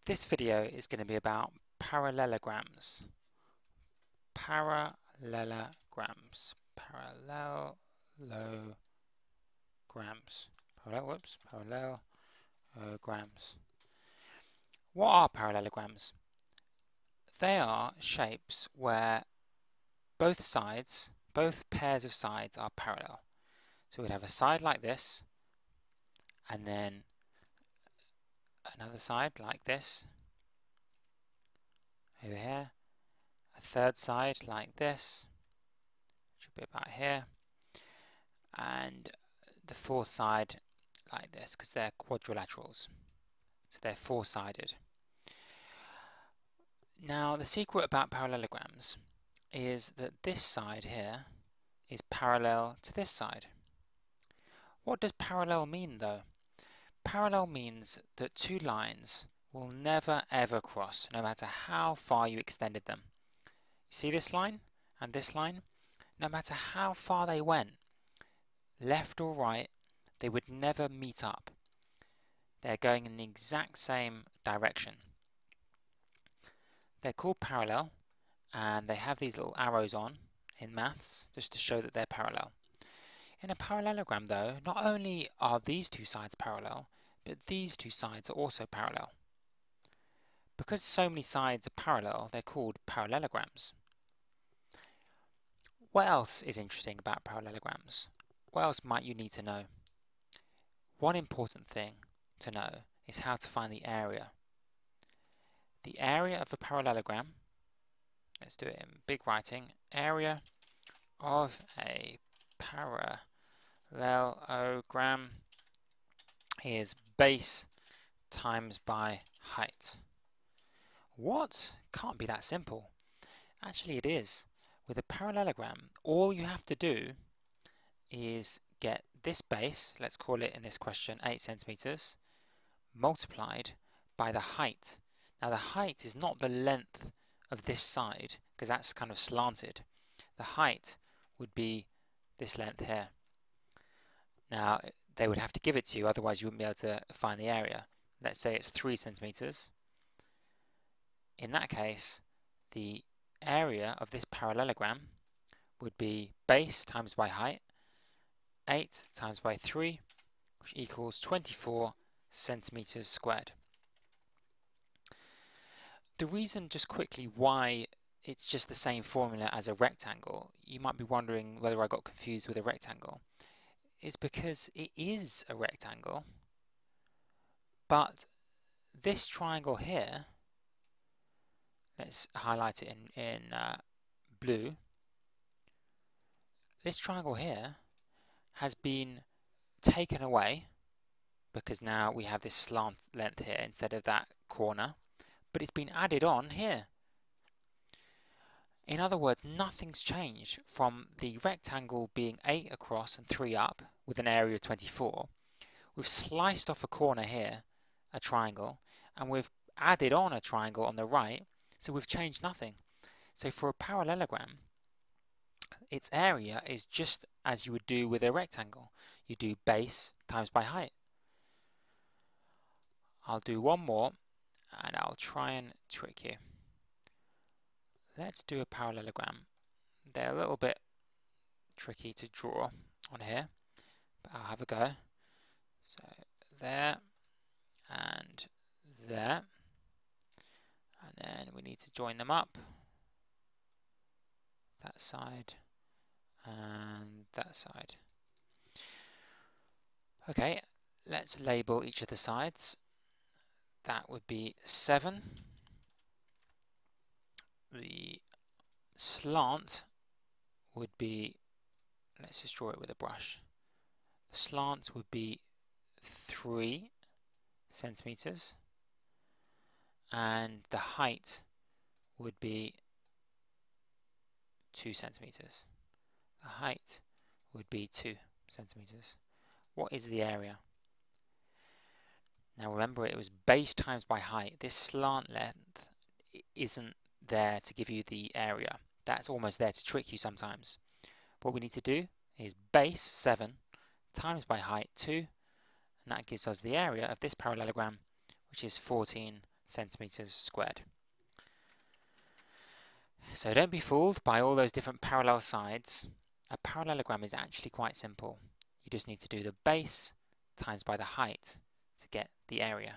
This video is going to be about parallelograms. Parallelograms. Parallelograms. What are parallelograms? They are shapes where both sides, both pairs of sides are parallel. So we'd have a side like this, and then another side like this, over here, a third side like this, should be about here, and the fourth side like this, because they're quadrilaterals, so they're four-sided. Now the secret about parallelograms is that this side here is parallel to this side. What does parallel mean though? Parallel means that two lines will never ever cross, no matter how far you extended them. You see this line and this line? No matter how far they went, left or right, they would never meet up. They're going in the exact same direction. They're called parallel, and they have these little arrows on in maths just to show that they're parallel. In a parallelogram though, not only are these two sides parallel, but these two sides are also parallel. Because so many sides are parallel, they're called parallelograms. What else is interesting about parallelograms? What else might you need to know? One important thing to know is how to find the area. The area of a parallelogram, let's do it in big writing, area of a parallelogram is base times by height. What? Can't be that simple. Actually it is. With a parallelogram, all you have to do is get this base, let's call it in this question 8 centimeters, multiplied by the height. Now the height is not the length of this side, because that's kind of slanted. The height would be this length here. Now they would have to give it to you, otherwise you wouldn't be able to find the area. Let's say it's 3 centimeters. In that case, the area of this parallelogram would be base times by height, 8 times by 3, which equals 24 centimeters squared. The reason, just quickly, why it's just the same formula as a rectangle, you might be wondering whether I got confused with a rectangle, is because it is a rectangle, but this triangle here, let's highlight it in blue, this triangle here has been taken away because now we have this slant length here instead of that corner, but it's been added on here. In other words, nothing's changed from the rectangle being 8 across and 3 up with an area of 24. We've sliced off a corner here, a triangle, and we've added on a triangle on the right, so we've changed nothing. So for a parallelogram, its area is just as you would do with a rectangle. You do base times by height. I'll do one more and I'll try and trick you. Let's do a parallelogram. They're a little bit tricky to draw on here, but I'll have a go. So there and there, and then we need to join them up, that side and that side. Okay, let's label each of the sides. That would be 7. The slant would be, let's just draw it with a brush. The slant would be 3 centimeters, and the height would be 2 centimeters. The height would be 2 centimeters. What is the area? Now remember, it was base times by height. This slant length isn't there to give you the area. That's almost there to trick you sometimes. What we need to do is base 7 times by height 2, and that gives us the area of this parallelogram, which is 14 centimeters squared. So don't be fooled by all those different parallel sides. A parallelogram is actually quite simple. You just need to do the base times by the height to get the area.